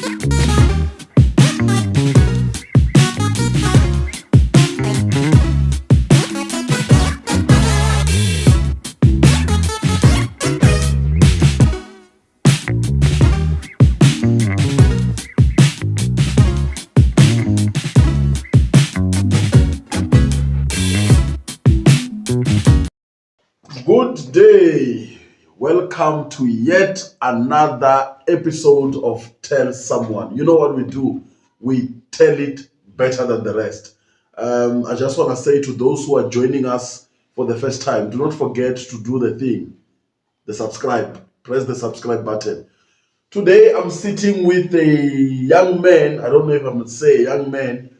Good day. Welcome to yet another episode of Tell Someone. You know what we do? We tell it better than the rest. I just want to say to those who are joining us for the first time, do not forget to do the thing, the subscribe. Press the subscribe button. Today I'm sitting with a young man, I don't know if I'm going to say a young man,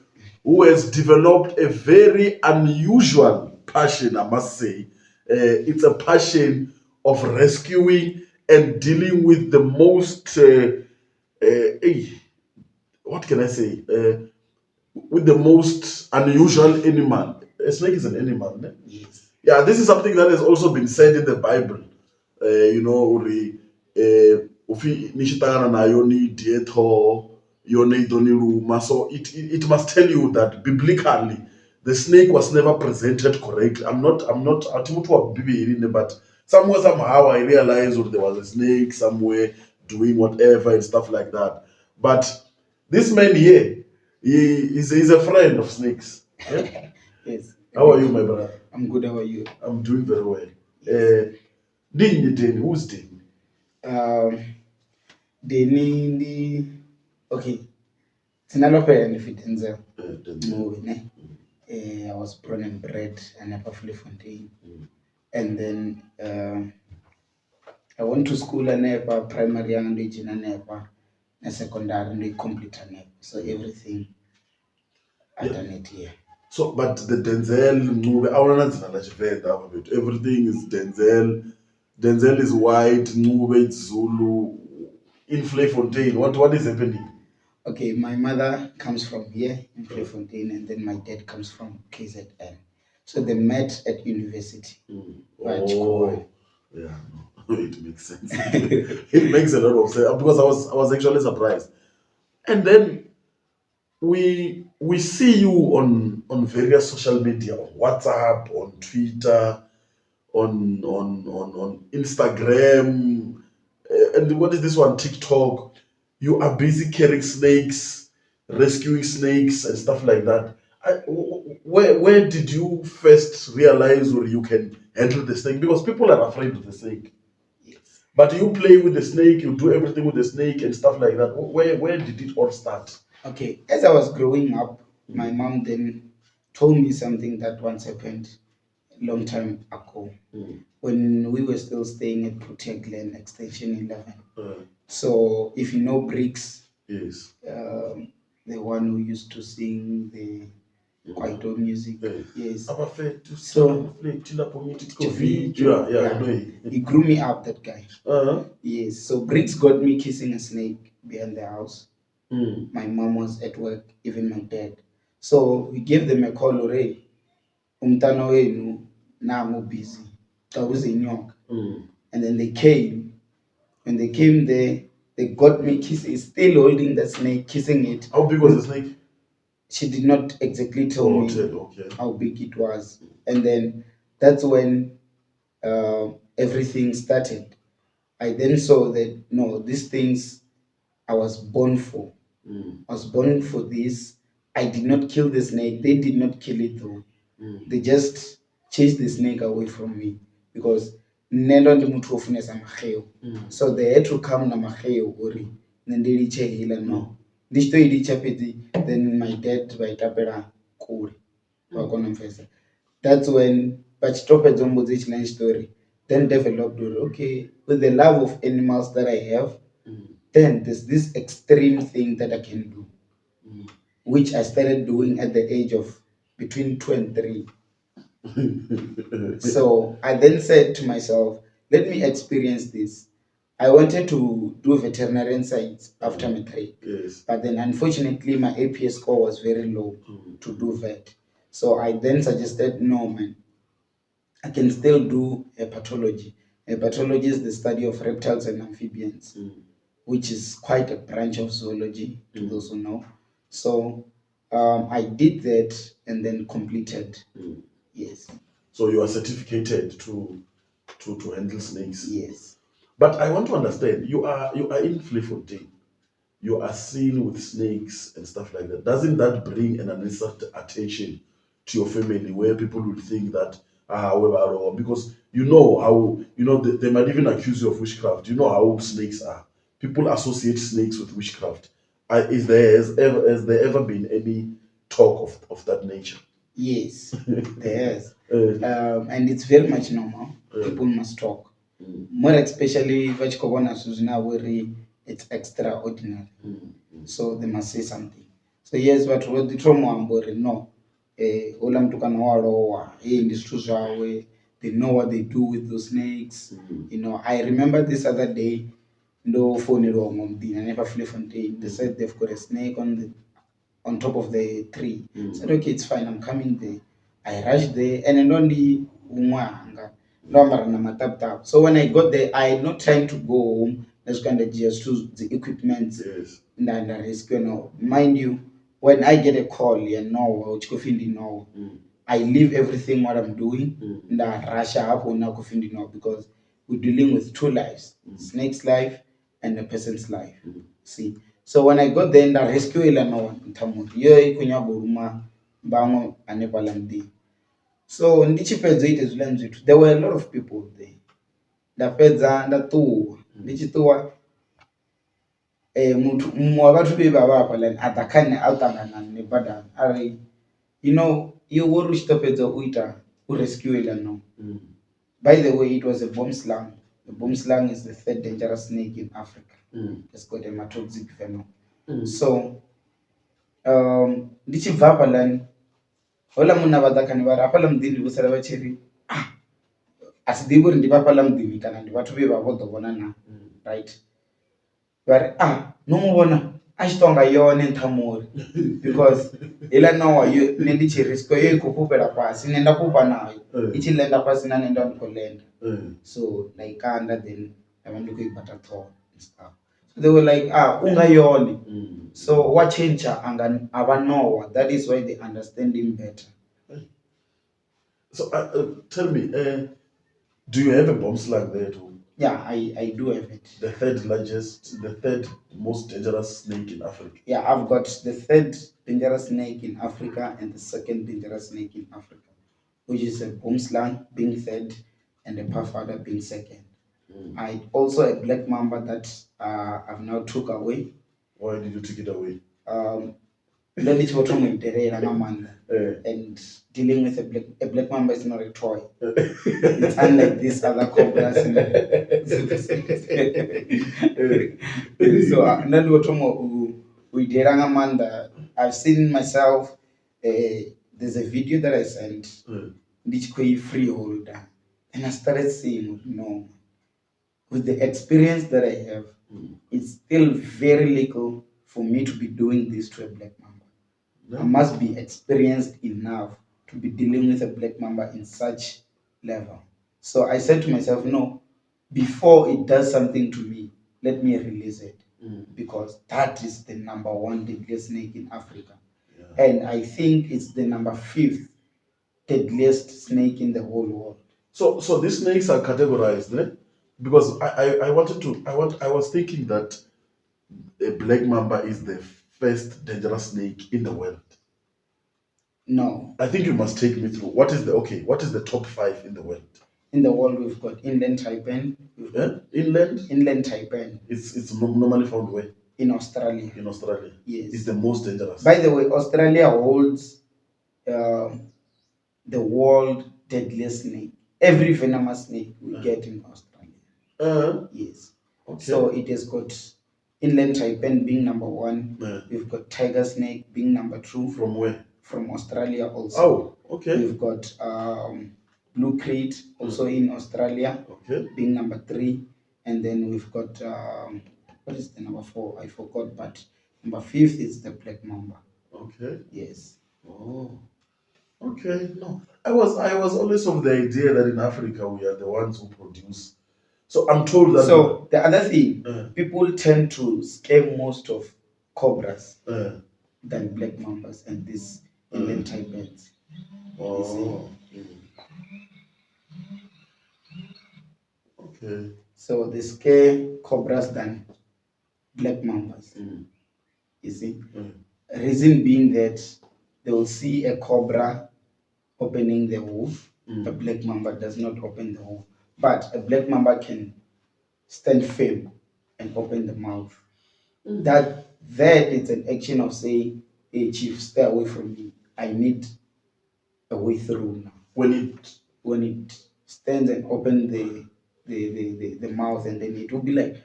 who has developed a very unusual passion, I must say. It's a passion of rescuing and dealing with the most, what can I say, with the most unusual animal. A snake is an animal. Ne? Yes. Yeah, this is something that has also been said in the Bible. Ufi nishitana na yoni dieto yoni doni luma. So it must tell you that biblically the snake was never presented correctly. I'm not but somewhere somehow I realized there was a snake somewhere doing whatever and stuff like that. But this man here, he's a friend of snakes. Yeah? Yes. How are you, my brother? I'm good. How are you? I'm doing very well. Yes. Dini, who's Dini? Denny, okay. Sinalope and if Denzel. Denzel. I was born and bred in Qualifications. And then I went to school and primary and and secondary and complete. So everything I've done it here. So, but the Denzel movie, everything is Denzel. Denzel is white, Ncube is Zulu. In Fontaine, what is happening? Okay, my mother comes from here in Fontaine, and then my dad comes from KZN. So they met at university. Oh, yeah, it makes sense. It makes a lot of sense because I was actually surprised. And then we see you on various social media, on WhatsApp, on Twitter, on Instagram, and what is this one? TikTok. You are busy carrying snakes, rescuing snakes, and stuff like that. Where did you first realize or you can handle the snake? Because people are afraid of the snake. Yes. But you play with the snake, you do everything with the snake and stuff like that. Where did it all start? Okay, as I was growing up, my mom then told me something that once happened a long time ago when we were still staying at Protect Land Extension 11. So if you know Briggs, Yes. The one who used to sing the Kwaito music. Yes. So he grew me up, that guy. Uh-huh. Yes. So Briggs got me kissing a snake behind the house. My mom was at work, even my dad. So we gave them a call already. Umtano wenu na busy. That was in York. And then they came. When they came there, they got me kissing, still holding the snake, kissing it. How big was the snake? She did not exactly tell me how big it was. And then that's when everything started. I then saw that, no, these things I was born for. I was born for this. I did not kill the snake. They did not kill it though. They just chased the snake away from me because so they had to come na maheo uri nendeliche hila no. Then my dad by tapera cool. That's when but stop at Zombo's story. Then developed okay, with the love of animals that I have, then there's this extreme thing that I can do, which I started doing at the age of between 2 and 3. So I then said to myself, let me experience this. I wanted to do veterinarian science after matric, but then unfortunately my APS score was very low to do vet. So I then suggested, no man, I can still do hepatology. Hepatology is the study of reptiles and amphibians. which is quite a branch of zoology to those who know. So I did that and then completed. Yes. So you are certificated to handle snakes. Yes. But I want to understand, you are in Fleetwood. You are seen with snakes and stuff like that. Doesn't that bring an unnecessary attention to your family where people would think that well, because you know how they might even accuse you of witchcraft. You know how snakes are. People associate snakes with witchcraft. Has there ever been any talk of that nature? Yes, there is. And it's very much normal. People must talk. More especially vachikobona suzina where it's extraordinary. So they must say something. So yes, but what the trauma ambore no. Ola mtukana walowa, industry zwawe, they know what they do with those snakes. You know, I remember this other day, no phone wrong on the I never flew from day. They said they've got a snake on top of the tree. Said, okay, it's fine, I'm coming there. I rushed there and then only so when I got there, I had no time to go home. That's kind of just to the equipment. Yes. And rescue now. Mind you, when I get a call, I leave everything what I'm doing and I rush up on now because we're dealing with two lives, snake's life and a person's life. See. So when I got there and I rescue no so there were a lot of people there. You know, you were rescue no. By the way, it was a bomb slang. The bomb slang is the third dangerous snake in Africa. It's called a hematoxic venom. So ndichibva palani hola munhu avadakani vari apala mudhini kusara vachiri asidivi kuti ndipapala mudhini kana ndivatu vevavogovona na right vari nomuvona achitonga yone ntamori because ila nowa nendichiriswa yo ikupupela pasi nenda kupa nayo ichilenda pasi nanenda ndikolenda so naikanda then ava ndikuibata thorn and stuff. So they were like ungayoni. So what change anga that is why they understand him better. So tell me, do you have a bomb slug there too? Yeah, I do have it. The third most dangerous snake in Africa. Yeah, I've got the third dangerous snake in Africa and the second dangerous snake in Africa, which is a bomb slug being third and a pufferder being second. I also a black mamba that I've now took away. Why did you take it away? And dealing with a black mamba is not a toy. It's unlike these other cobras. So we did Amanda. I've seen myself. There's a video that I sent. Which freeholder, and I started saying, with the experience that I have, it's still very little for me to be doing this to a black mamba. I must be experienced enough to be dealing with a black mamba in such level. So I said to myself, no, before it does something to me, let me release it. Because that is the number one deadliest snake in Africa. Yeah. And I think it's the number 5th deadliest snake in the whole world. So these snakes are categorized, eh? Because I was thinking that a black mamba is the first dangerous snake in the world. No. I think you must take me through. What is the top 5 in the world? In the world, we've got inland taipan. Inland taipan. It's normally found where? In Australia. In Australia. Yes. It's the most dangerous. By the way, Australia holds the world deadliest snake. Every venomous snake we get in Australia. Yes. Okay. So it has got inland taipan being number 1. We've got tiger snake being number 2. From where? From Australia also. Oh, okay. We've got blue crate also in Australia, being number 3. And then we've got what is the number 4? I forgot, but number 5th is the black mamba. Okay. Yes. Oh. Okay. No. I was always of the idea that in Africa we are the ones who produce So I'm told that. So the other thing, people tend to scare most of cobras than black mambas and these Indian type birds. Oh. Okay. So they scare cobras than black mambas. You see? Reason being that they will see a cobra opening the hoof. A black mamba does not open the hoof. But a black mamba can stand firm and open the mouth. That is an action of saying, hey chief, stay away from me. I need a way through now. When it stands and opens the mouth, and then it will be like,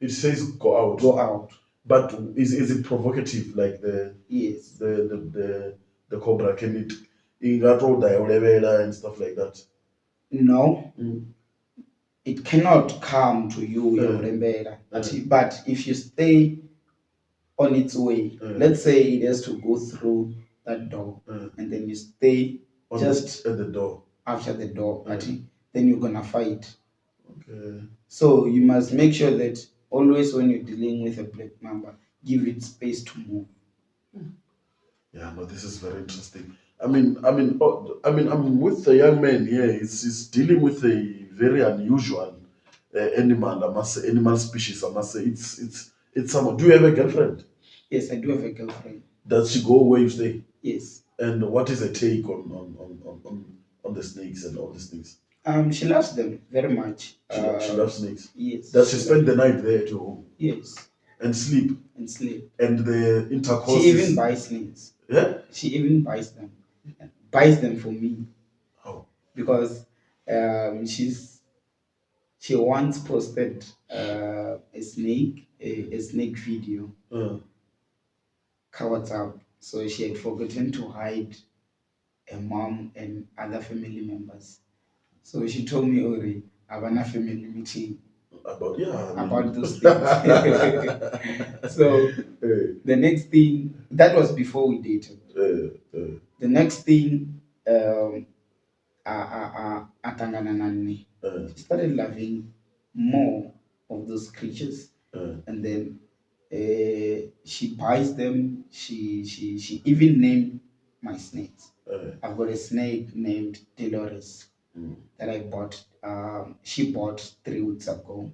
it says go out. Go out. But is it provocative like the yes the cobra? Can it and stuff like that? No. It cannot come to you, but if you stay on its way, let's say it has to go through that door, and then you stay just at the door, after the door, then you're gonna fight. Okay. So you must make sure that always when you're dealing with a black mamba, give it space to move. Yeah, no, this is very interesting. I mean, I'm with the young man here. He's dealing with a very unusual animal. I must say, animal species. I must say, it's someone. Do you have a girlfriend? Yes, I do have a girlfriend. Does she go where you stay? Yes. And what is her take on the snakes and all these things? She loves them very much. She loves snakes. Yes. Does she spend the night there at your home? Yes. And sleep. And the intercourse. She even buys snakes. Yeah. She even buys them. Buys them for me. Oh. Because she once posted a snake video. WhatsApp. So she had forgotten to hide a mom and other family members. So she told me, Ori, I want a family meeting about those things. So the next thing, that was before we dated. The next thing, she started loving more of those creatures, and then she buys them. She even named my snakes. I've got a snake named Dolores that I bought. She bought 3 weeks ago.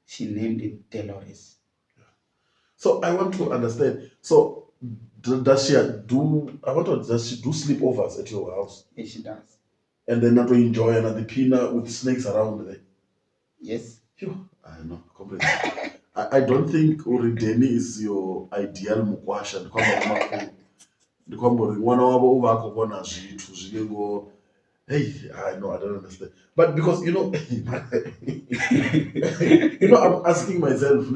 She named it Dolores. So I want to understand. So does she do sleepovers at your house? Yes, she does. And then not to enjoy another pina with snakes around there? Yes. I know, completely. I don't think Urideni is your ideal mukwasha. Hey, I know, I don't understand. But because, I'm asking myself,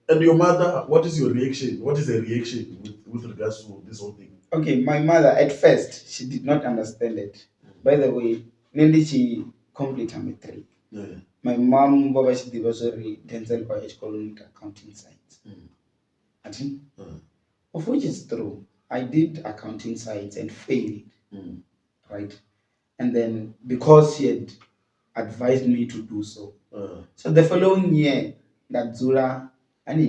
and your mother, what is your reaction? What is her reaction with regards to this whole thing? Okay, my mother, at first, she did not understand it. By the way, Nendi, she completed matric. My mom, Baba, she was Denzel by accounting science. Of which is true. I did accounting science and failed. Right? And then because she had advised me to do so. So the following year, that Zula and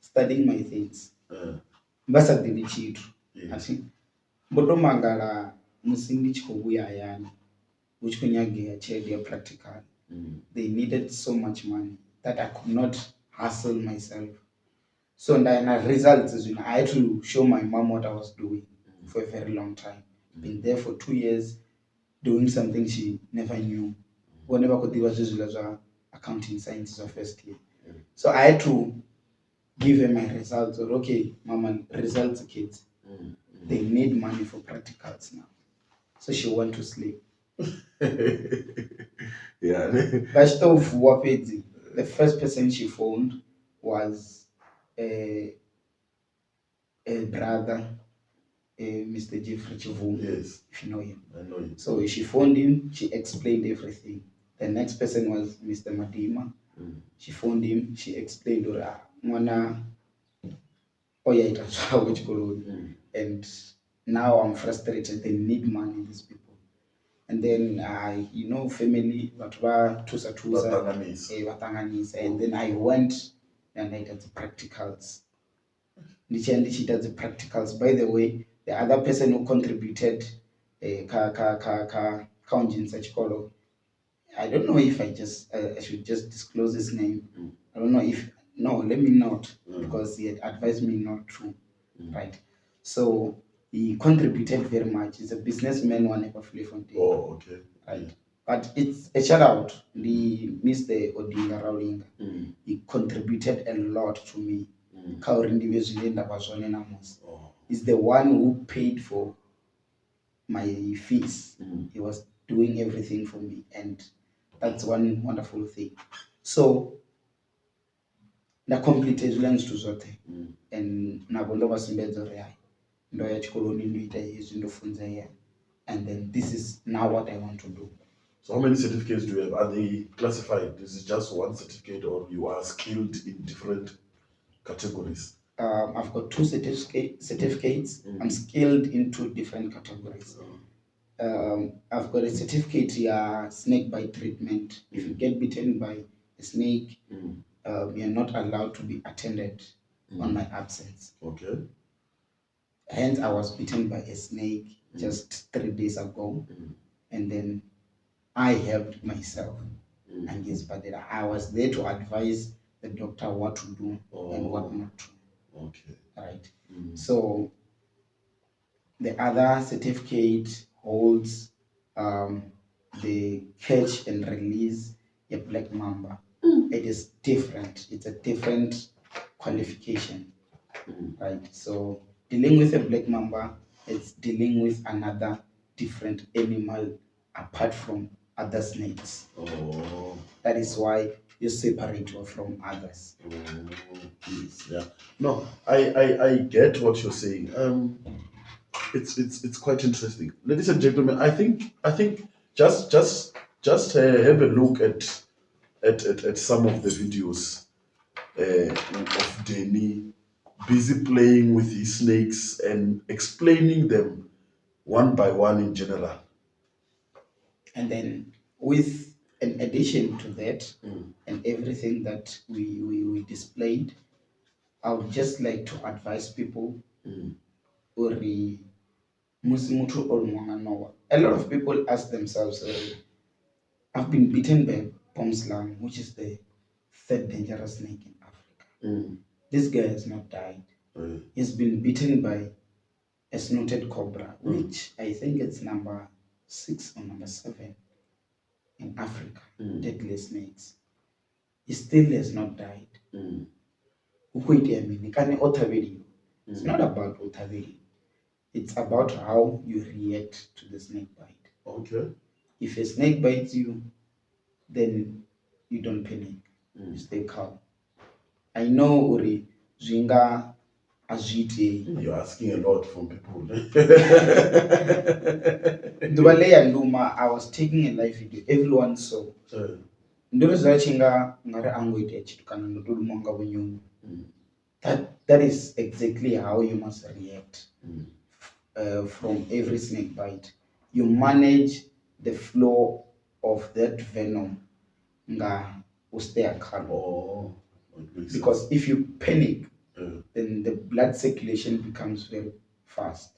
studying my things. Mbasa did cheat. Bodomangala Musingi Chikuya which their practical. They needed so much money that I could not hustle myself. So then as a result, I had to show my mom what I was doing for a very long time. Been there for 2 years, doing something she never knew. Whenever could was just accounting sciences of first year. So I had to give her my results. Or okay, mama, results kids. They need money for practicals now. So she went to sleep. Yeah. The first person she phoned was a brother, Mr. Jeffrey Chivu. Yes. If you know him. I know him. So she phoned him, she explained everything. The next person was Mr. Madima. She phoned him, she explained and now I'm frustrated. They need money, these people. and then family vhathu va thusa Batanganisa. and then I went and I did the practicals. Ndichiita the practicals. By the way, the other person who contributed ka unzhinisa chikolo, I don't know if I should just disclose his name. I don't know if no, let me not, because he had advised me not to. Right. So he contributed very much. He's a businessman, one ever flee from day. Oh, okay. Right. But it's a shout out. The Mr. Odinga Raulinga. He contributed a lot to me. He's the one who paid for my fees. He was doing everything for me, and that's one wonderful thing. So na complete learns to zote and nabo ndo vasumbedza uri hai ndo ya chikoloni ndoita izvi ndofunza here, and then this is now what I want to do. So how many certificates do you have? Are they classified? Is it just one certificate, or you are skilled in different categories? I've got two certificates. I'm skilled in two different categories. I've got a certificate snake bite treatment. If you get bitten by a snake, you're not allowed to be attended on my absence. Okay. Hence, I was bitten by a snake just 3 days ago, and then I helped myself. And yes, but I was there to advise the doctor what to do and what not to. Okay. Right. So the other certificate holds the catch and release a black mamba. It is different. It's a different qualification. Right. So dealing with a black mamba, it's dealing with another different animal apart from other snakes. That is why you separate you from others. Yes. Yeah. No, I get what you're saying. It's quite interesting, ladies and gentlemen. I think just have a look at some of the videos of Denny busy playing with his snakes and explaining them one by one in general. And then with an addition to that and everything that we displayed, I would just like to advise people a lot of people ask themselves, I've been bitten by palm slang, which is the third dangerous snake in Africa. This guy has not died. He's been bitten by a snouted cobra, which I think it's number 6 or number 7 in Africa, deadliest snakes. He still has not died. It's not about otaveli. It's about how you react to the snake bite. Okay. If a snake bites you, then you don't panic. You stay calm. I know Uri Zwinga Azite. You're asking a lot from people. I was taking a live video. Everyone saw. That is exactly how you must react from every snake bite. You manage the flow of that venom. Stay calm. Because if you panic, then the blood circulation becomes very fast.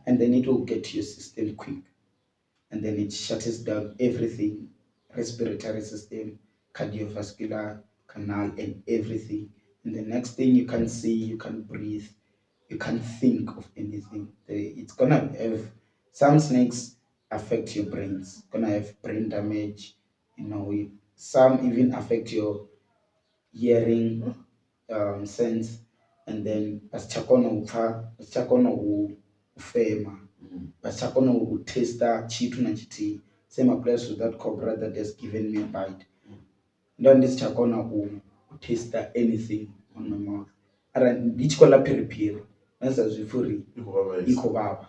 And then it will get to your system quick. And then it shuts down everything, respiratory system, cardiovascular canal, and everything. And the next thing, you can see, you can breathe, you can't think of anything. It's gonna have, some snakes affect your brains. It's gonna have brain damage, some even affect your hearing sense, and then pasichakona ufema, pasichakona taster chitu na chiti. Same applies to that cobra that has given me a bite. Don't this chakona taste anything on my mouth. And ndichikola piri nasa zvifuri iko baba.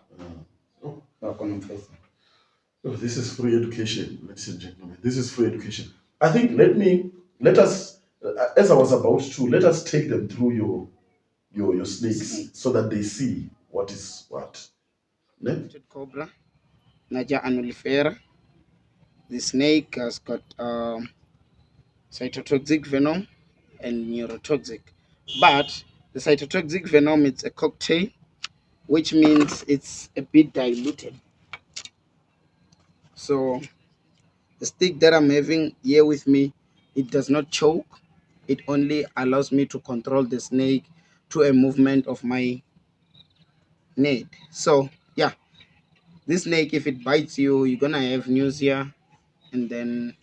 This is free education, ladies and gentlemen. This is free education. I think let us, as I was about to, let us take them through your snakes so that they see what is what. Cobra. Naja annulifera. The snake has got cytotoxic venom and neurotoxic. But the cytotoxic venom, it's a cocktail, which means it's a bit diluted. So the stick that I'm having here with me, it does not choke. It only allows me to control the snake to a movement of my need. So yeah, this snake, if it bites you, you're gonna have nausea, and then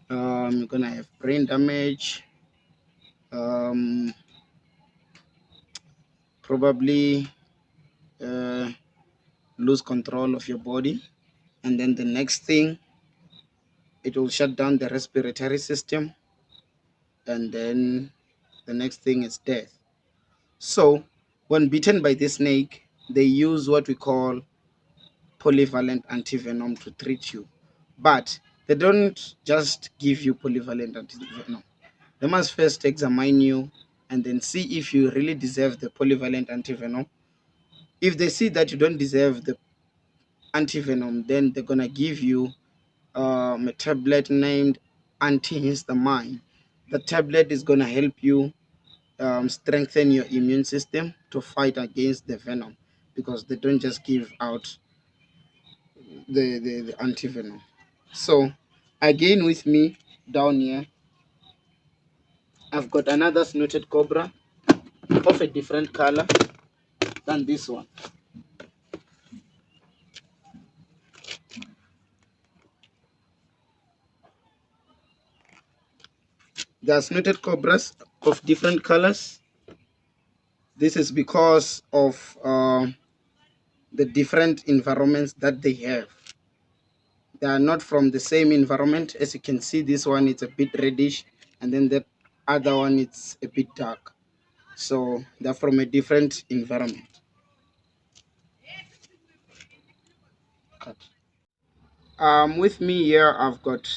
you're gonna have brain damage, um, probably uh, lose control of your body, and then the next thing, it will shut down the respiratory system, and then the next thing is death. So when bitten by this snake, they use what we call polyvalent antivenom to treat you, but they don't just give you polyvalent antivenom. They must first examine you and then see if you really deserve the polyvalent antivenom. If they see that you don't deserve the antivenom, then they're gonna give you a tablet named antihistamine. The tablet is gonna help you strengthen your immune system to fight against the venom, because they don't just give out the antivenom. So again, with me down here, I've got another snooted cobra of a different color than this one. There are snooted cobras of different colors. This is because of the different environments that they have. They are not from the same environment. As you can see, this one is a bit reddish, and then the other one it's a bit dark. So they're from a different environment. Cut. With me here, I've got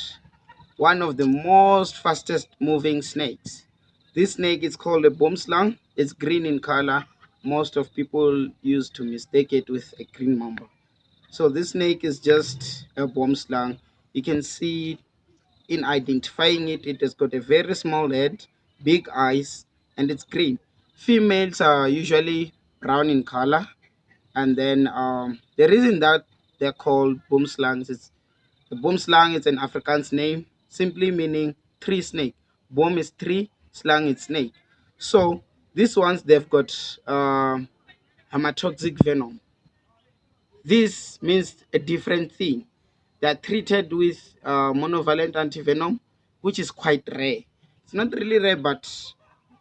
one of the most fastest moving snakes. This snake is called a boomslang. It's green in color. Most of people used to mistake it with a green mamba. So this snake is just a boomslang. You can see in identifying it, it has got a very small head, big eyes, and it's green. Females are usually brown in color, and then the reason that they're called boomslangs is the boomslang is an Afrikaans name, simply meaning tree snake. Boom is tree, slang is snake. So these ones, they've got hematoxic venom. This means a different thing. They are treated with monovalent antivenom, which is quite rare. It's not really rare, but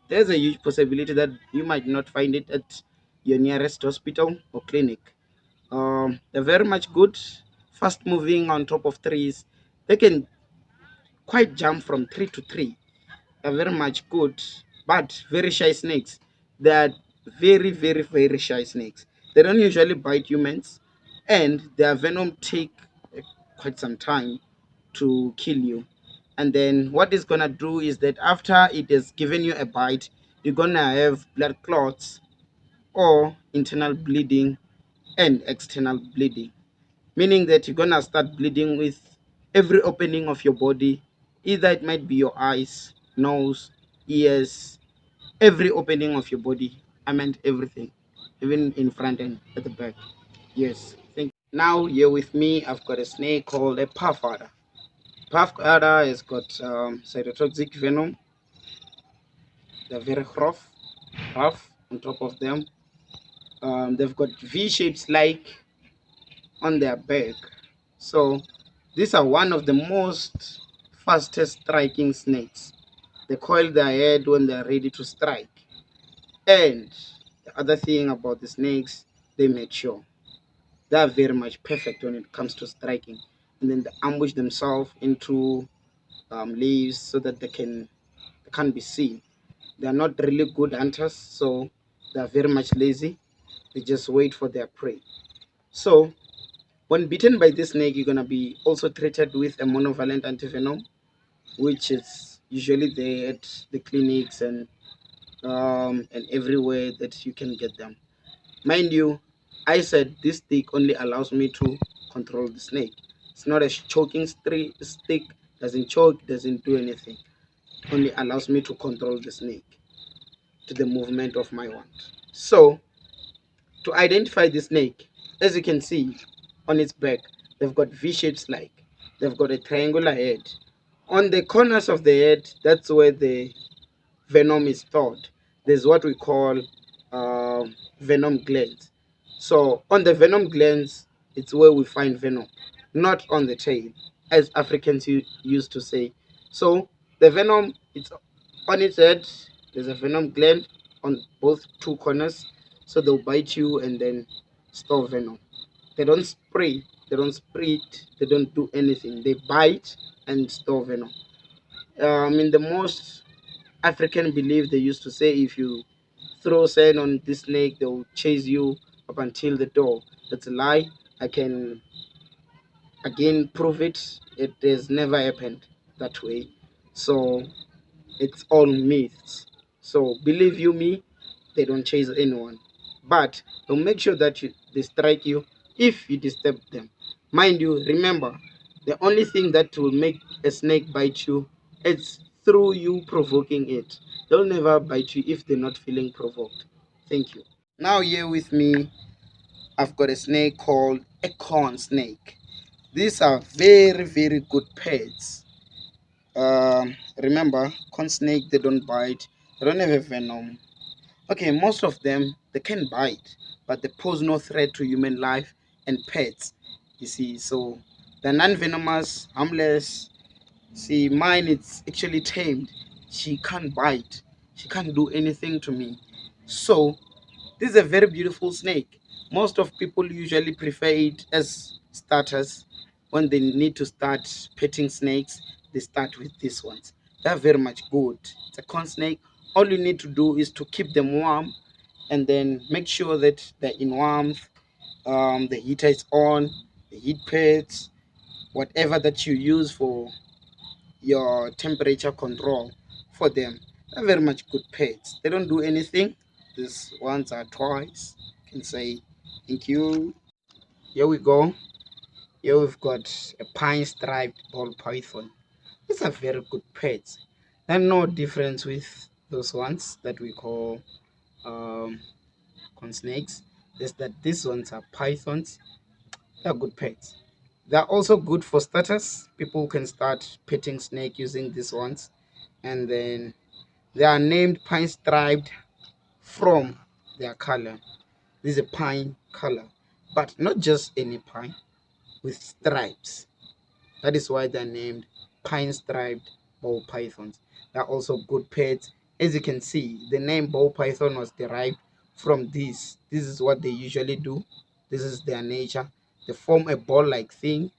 there's a huge possibility that you might not find it at your nearest hospital or clinic. They're very much good, fast moving on top of trees. They can quite jump from tree to tree. They're very much good, but very shy snakes. They are very, very, very shy snakes. They don't usually bite humans, and their venom take quite some time to kill you. And then what it's gonna do is that after it has given you a bite, you're gonna have blood clots or internal bleeding and external bleeding, meaning that you're gonna start bleeding with every opening of your body. Either it might be your eyes, nose, ears, every opening of your body. I meant everything, even in front and at the back. Yes, thank you. Now here with me, I've got a snake called a puff adder. Puff adder has got cytotoxic venom. They're very rough on top of them. They've got V shapes like on their back. So these are one of the most fastest striking snakes. They coil their head when they're ready to strike. And the other thing about the snakes, they mature. They are very much perfect when it comes to striking. And then they ambush themselves into leaves so that they can't be seen. They are not really good hunters, so they are very much lazy. They just wait for their prey. So when bitten by this snake, you're gonna be also treated with a monovalent antivenom, which is usually there at the clinics and everywhere that you can get them. Mind you, I said this stick only allows me to control the snake. It's not a choking stick, doesn't choke, doesn't do anything. Only allows me to control the snake to the movement of my wand. So to identify the snake, as you can see on its back, they've got V-shapes like. They've got a triangular head. On the corners of the head, that's where the venom is stored. There's what we call venom glands. So on the venom glands, it's where we find venom, not on the tail, as Africans used to say. So the venom, it's on its head. There's a venom gland on both two corners, so they'll bite you and then store venom. They don't spray, they don't spray it, they don't do anything. They bite and store venom. In the most African belief, they used to say if you throw sand on this snake, they will chase you up until the door. That's a lie. I can again prove it. It has never happened that way. So it's all myths. So believe you me, they don't chase anyone. But they'll make sure that they strike you if you disturb them. Mind you, remember, the only thing that will make a snake bite you is through you provoking it. They'll never bite you if they're not feeling provoked. Thank you. Now here with me, I've got a snake called a corn snake. These are very, very good pets. Remember, corn snake, they don't bite, they don't have a venom. Okay, most of them, they can bite, but they pose no threat to human life and pets, you see. So they're non-venomous, harmless. See, mine, it's actually tamed. She can't bite, she can't do anything to me. So this is a very beautiful snake. Most of people usually prefer it as starters. When they need to start petting snakes, they start with these ones. They're very much good. It's a corn snake. All you need to do is to keep them warm and then make sure that they're in warmth. The heater is on, the heat pads, whatever that you use for your temperature control for them. They're very much good pets. They don't do anything. These ones are toys. You can say Ncube. Here we go. Here we've got a pine striped ball python. These are very good pets. There's no difference with those ones that we call corn snakes. Just that these ones are pythons. They're good pets. They're also good for starters. People can start petting snake using these ones. And then they are named pine striped from their color. This is a pine color, but not just any pine, with stripes. That is why they're named pine striped ball pythons. They're also good pets. As you can see, the name ball python was derived from this. This is what they usually do. This is their nature. They form a ball-like thing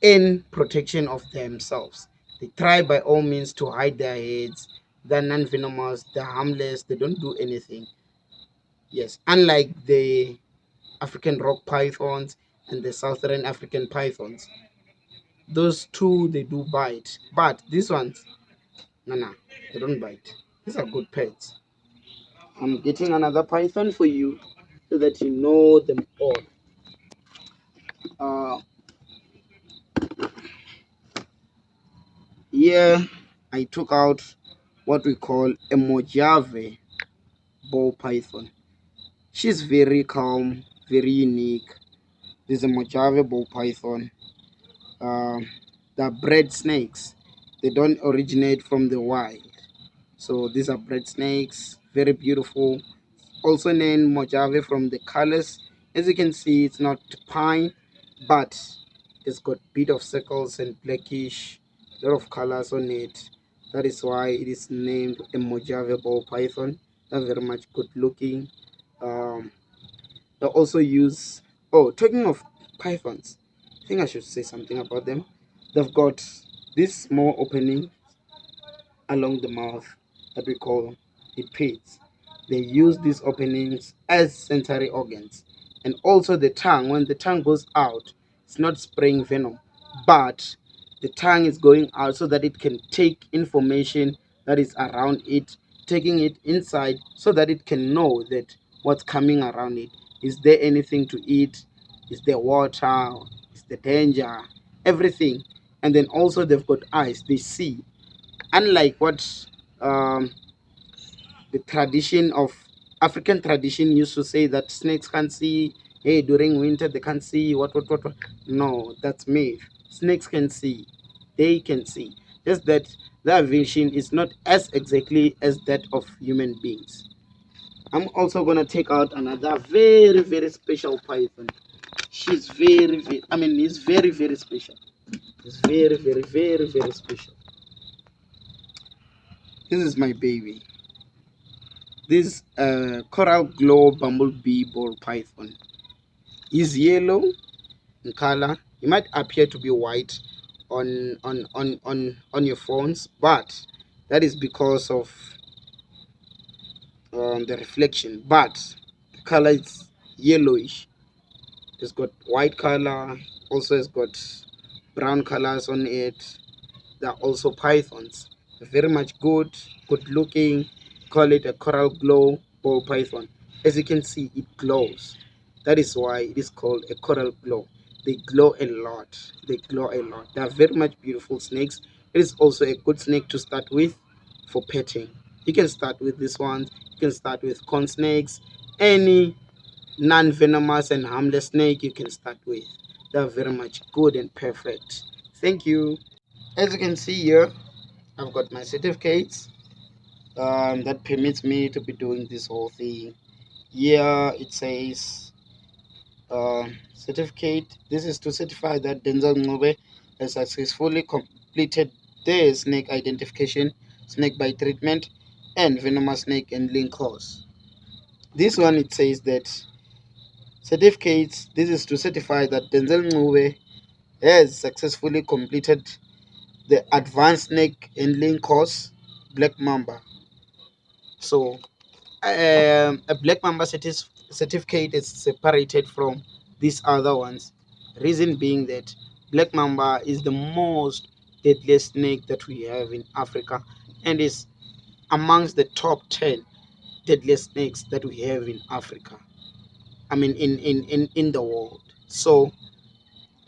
in protection of themselves. They try by all means to hide their heads. They're non-venomous, they're harmless, they don't do anything. Yes, unlike the African rock pythons and the Southern African pythons. Those two, they do bite. But these ones, no, they don't bite. These are good pets. I'm getting another python for you so that you know them all. Uh, Here, I took out what we call a Mojave ball python. She's very calm, very unique. This is a Mojave ball python. They're bred snakes. They don't originate from the wild. So these are bred snakes, very beautiful. Also named Mojave from the colors. As you can see, it's not pine, but it's got bit of circles and blackish, lot of colors on it. That is why it is named a Mojave ball python. They're very much good looking. They also use, oh, talking of pythons, I think I should say something about them. They've got this small opening along the mouth that we call the pits. They use these openings as sensory organs. And also the tongue, when the tongue goes out, it's not spraying venom, but the tongue is going out so that it can take information that is around it, taking it inside so that it can know that what's coming around it. Is there anything to eat? it's the water, it's the danger, everything. And then also they've got eyes, they see. Unlike what the tradition of African tradition used to say that snakes can't see, hey, during winter they can't see, what. No, that's myth. Snakes can see, they can see. Just that their vision is not as exactly as that of human beings. I'm also gonna take out another very, very special python. She's very, very, I mean, he's very, very special. He's very, very, very, very special. This is my baby. This coral glow bumblebee ball python is yellow in color. It might appear to be white on your phones, but that is because of the reflection. But the color is yellowish. It's got white color. Also, it's got brown colors on it. They're also pythons. They're very much good looking. Call it a coral glow ball python. As you can see, it glows. That is why it is called a coral glow. They glow a lot. They glow a lot. They are very much beautiful snakes. It is also a good snake to start with for petting. You can start with this one. You can start with corn snakes. Any non-venomous and harmless snake you can start with. They are very much good and perfect. Thank you. As you can see here, I've got my certificates that permits me to be doing this whole thing. Here it says certificate. This is to certify that Denzel Ncube has successfully completed the snake identification, snake bite treatment, and venomous snake handling course. This one it says that certificates. This is to certify that Denzel Ncube has successfully completed the advanced snake handling course, Black Mamba. So a Black Mamba certificate is separated from these other ones. Reason being that Black Mamba is the most deadliest snake that we have in Africa and is amongst the top 10 deadliest snakes that we have in Africa. I mean in the world. So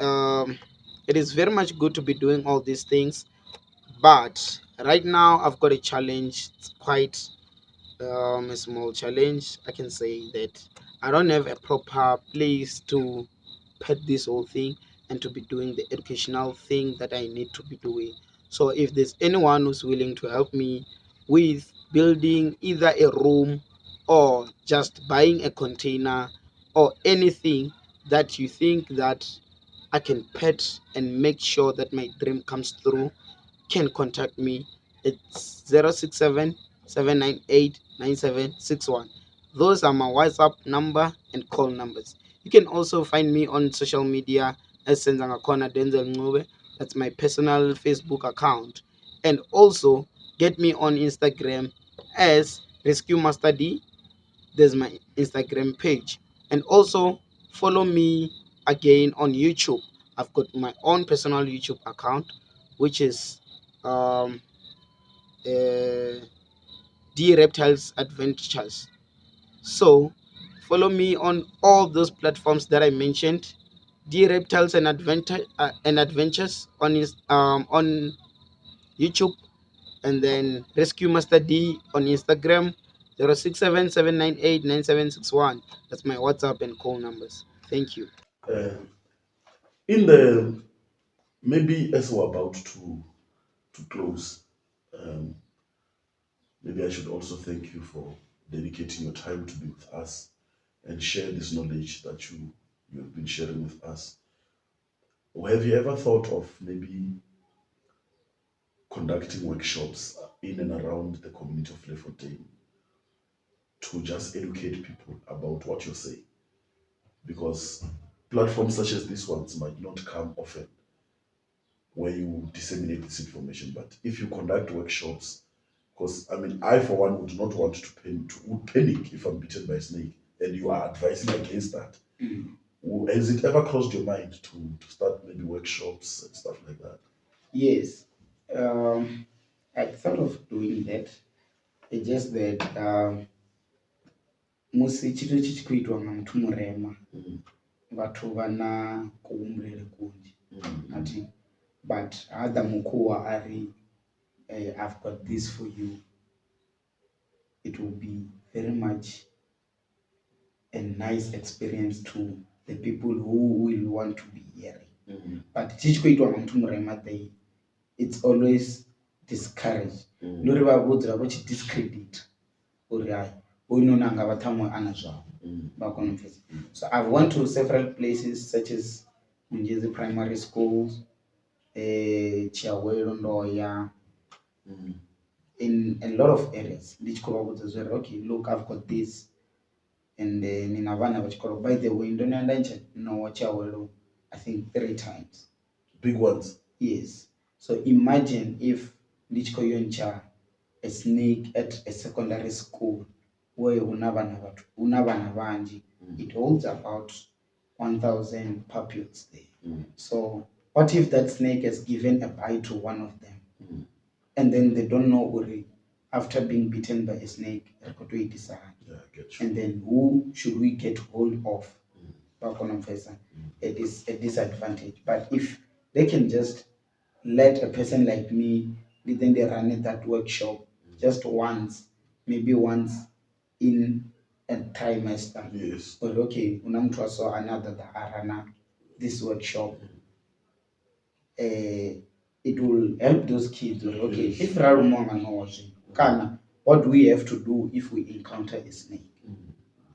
it is very much good to be doing all these things. But right now I've got a challenge. It's quite a small challenge. I can say that I don't have a proper place to put this whole thing and to be doing the educational thing that I need to be doing. So if there's anyone who's willing to help me with building either a room or just buying a container or anything that you think that I can pet and make sure that my dream comes through, can contact me. It's 067 798 9761. Those are my WhatsApp number and call numbers. You can also find me on social media as Senzangakona Denzel Ncube. That's my personal Facebook account. And also get me on Instagram as Rescue Master D. There's my Instagram page. And also follow me again on YouTube. I've got my own personal YouTube account, which is um, uh, D Reptiles Adventures. So follow me on all those platforms that I mentioned. D Reptiles and Adventures on YouTube, and then Rescue Master D on Instagram. 067 798 9761. That's my WhatsApp and call numbers. Thank you. Uh, in the maybe as we're about to close, um, maybe I should also thank you for dedicating your time to be with us and share this knowledge that you have been sharing with us. Or have you ever thought of maybe conducting workshops in and around the community of Lefontaine to just educate people about what you say? Because platforms such as these ones might not come often where you disseminate this information. But if you conduct workshops, because I mean, I for one would not want would panic if I'm bitten by a snake, and you are advising against that. Has it ever crossed your mind to start maybe workshops and stuff like that? Yes, I thought of doing that. It's just that musi chithu chi tshi khou itiwa nga muthu murema, vhathu vha na kuhumbulele kunzhi ati but hada mukhuwa ari I've got this for you, it will be very much a nice experience to the people who will want to be hearing. But chichikoitwa muthu murema they it's always discouraged lori va vhudzula vo chi discredit uri hai hoyu noni anga va ṱhaṅwe ana zwavho vha kona u pfhesa. So I've went to several places such as Mjezi primary schools, Chiawelo, Ndoya, in a lot of areas. Okay, look, I've got this, and then in Havana, by the way, don't you know Chiawelo? I think 3 times. Big ones. Yes. So imagine if Lichko Yoncha, a snake at a secondary school where it holds about 1,000 pupils there. So what if that snake has given a bite to one of them, and then they don't know Uri after being bitten by a snake, and then who should we get hold of? It is a disadvantage. But if they can just let a person like me, then they run at that workshop just once, maybe once in a trimester. Yes. But okay, unamtwaso another the arana this workshop. It will help those kids. Okay, yes. If Rarumanga knows Kana, what do we have to do if we encounter a snake?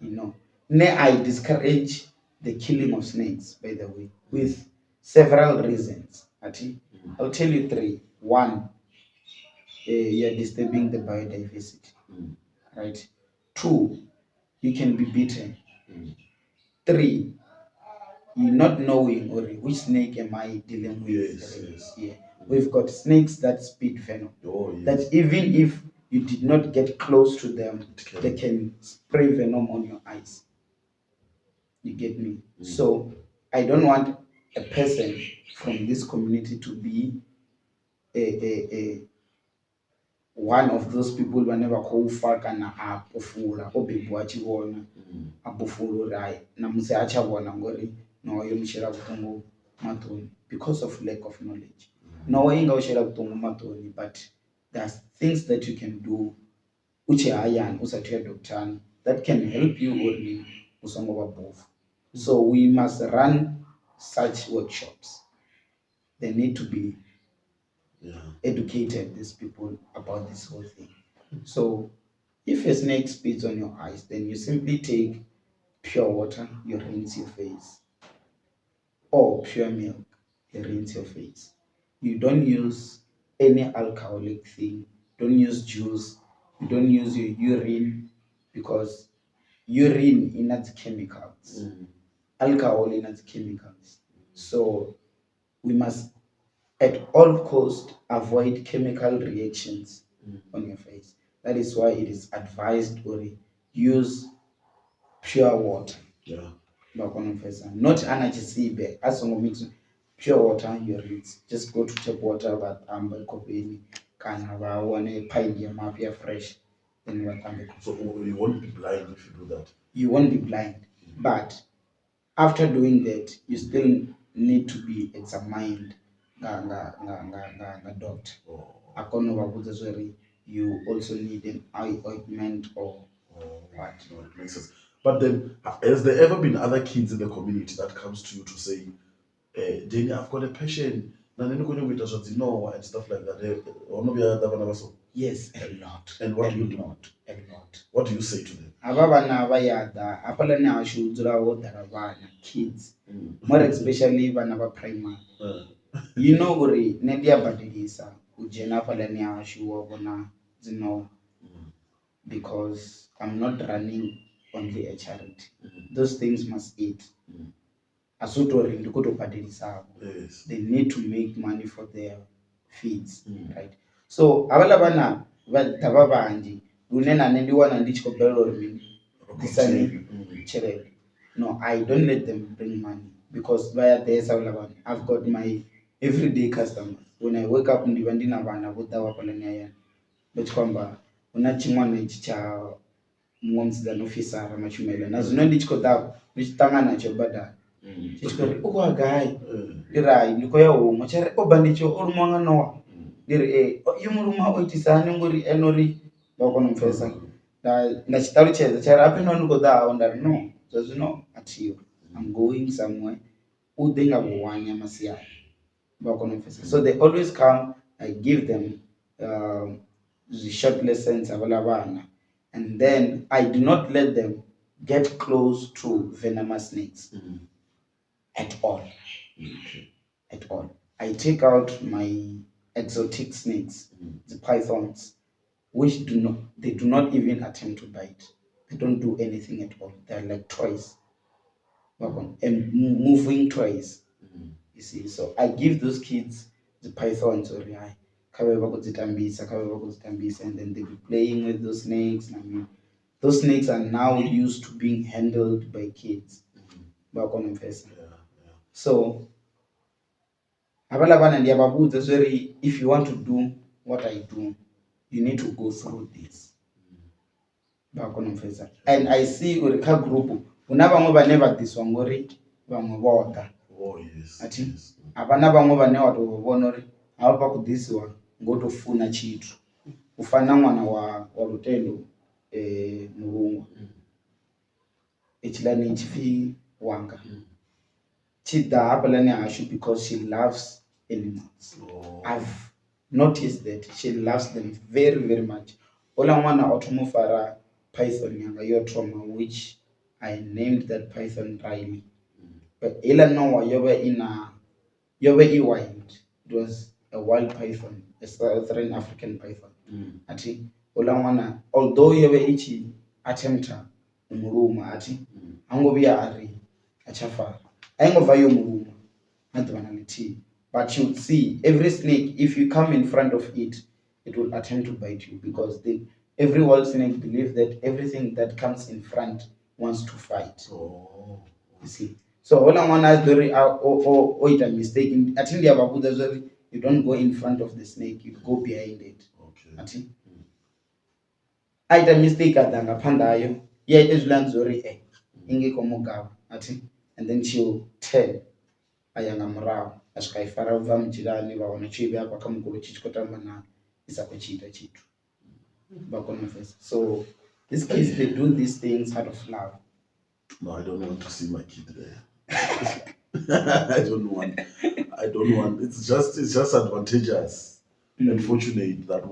You know, I discourage the killing of snakes, by the way, with several reasons. I'll tell you 3. 1, you're disturbing the biodiversity. Right? 2, you can be bitten. 3, you're not knowing or which snake am I dealing with. Yes. Yeah. We've got snakes that spit venom. Yes. That even if you did not get close to them, they can spray venom on your eyes. You get me? So I don't want a person from this community to be a one of those people whenever call kana apofula obebwa chivona apofula rai namuse achavona ngori no yomushela kutongo matoni because of lack of knowledge. No inga ushela kutongo matoni, but there's things that you can do uche hayan usathiya doctor that can help you only usongo babofu. So we must run such workshops. They need to be educated, these people, about this whole thing. So if a snake spits on your eyes, then you simply take pure water, you rinse your face, or pure milk, you rinse your face. You don't use any alcoholic thing, don't use juice, you don't use your urine, because urine in its chemicals, alcohol in its chemicals. So we must at all cost avoid chemical reactions on your face. That is why it is advised or use pure water. Not energy as long mix pure water you rinse. Just go to tap water but copy can have one pine mafia fresh. Then so you won't be blind if you do that. You won't be blind. But after doing that, you still need to be examined doctor. You also need an eye ointment or what? No, it makes sense. But then, has there ever been other kids in the community that comes to you to say, Jenny, I've got a patient, and stuff like that? Yes, a lot. And what do you do? A lot. What do you say to them? More especially when primary. You know, Nedia Badilisa, Ujena Palania Shuabona, because I'm not running only a charity. Those things must eat. Asutori Ndukoto Badilisa, they need to make money for their feeds, right? So, Avalabana, Tababandi, Unena Nendiwan and Dichko Bello, no, I don't let them bring money because via there's I've got my everyday customers. When I wake up in the Vandina Vana, what the Wapalania, but Komba, Unachimon cha Mons than officer, Machumela, as no ditch got up, which Tangana Chobada, Chichikori ukwa gai. Ira niko ya umo chere obandicho orumanga noa. Dire yumuruma oitisani ngori enori bakono mfesa. Na chitaru cheza chera apeno nuko da onda no. Does no atiyo. I'm going somewhere. Udenga buwanya masia. Bakono mfesa. So they always come. I give them the short lessons abalabana, and then I do not let them get close to venomous snakes at all. At all. I take out my exotic snakes, the pythons, which they do not even attempt to bite. They don't do anything at all. They're like toys, and moving toys. You see, so I give those kids the pythons or and then they be playing with those snakes. I mean, those snakes are now used to being handled by kids. So if you want to do what I do, you need to go through this. And I see with a group never this one Oh yes. Ati abana bamwe bane watobona uri apa kudisiwa ngotofuna chitu ufana mwana wa Lutendo Murungu echilani chifi wanga chida apalani ashu because she loves animals. I've noticed that she loves them very very much. Ola mwana otomufara python yanga yo trauma, which I named that python Riley. But ela no yobe wild. It was a wild python, a southern African python. Ati olamwana although yobe ichi attempta umuruma ati angobia ari achafa angova yo muruma advanality. But you see every snake, if you come in front of it, it will attempt to bite you because every wild snake believes that everything that comes in front wants to fight. You see. So all I want is very it a mistake. I think the Ababuda you don't go in front of the snake, you go behind it. Okay. I a mistake at the pandayo. Yeah, it is land zori inge komoga. And then she'll tell Ayangamra as Kaifara Vam Jirani or Chibia Bakam Chichkotamana is a pechita chitu. So these kids they do these things out of love. No, I don't want to see my kid there. I don't want. It's just advantageous and fortunate that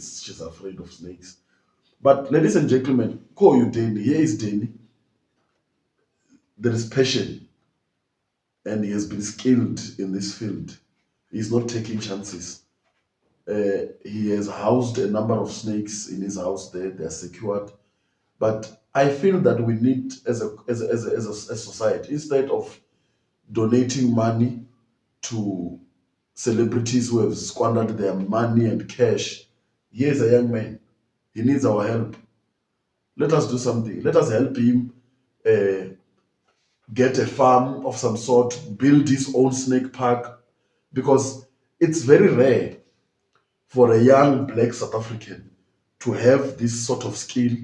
she's afraid of snakes. But ladies and gentlemen, call you Danny. Here is Danny. There is passion, and he has been skilled in this field. He's not taking chances. He has housed a number of snakes in his house there. They're secured. But I feel that we need, as a society, instead of donating money to celebrities who have squandered their money and cash, here's a young man. He needs our help. Let us do something. Let us help him get a farm of some sort, build his own snake park, because it's very rare for a young black South African to have this sort of skill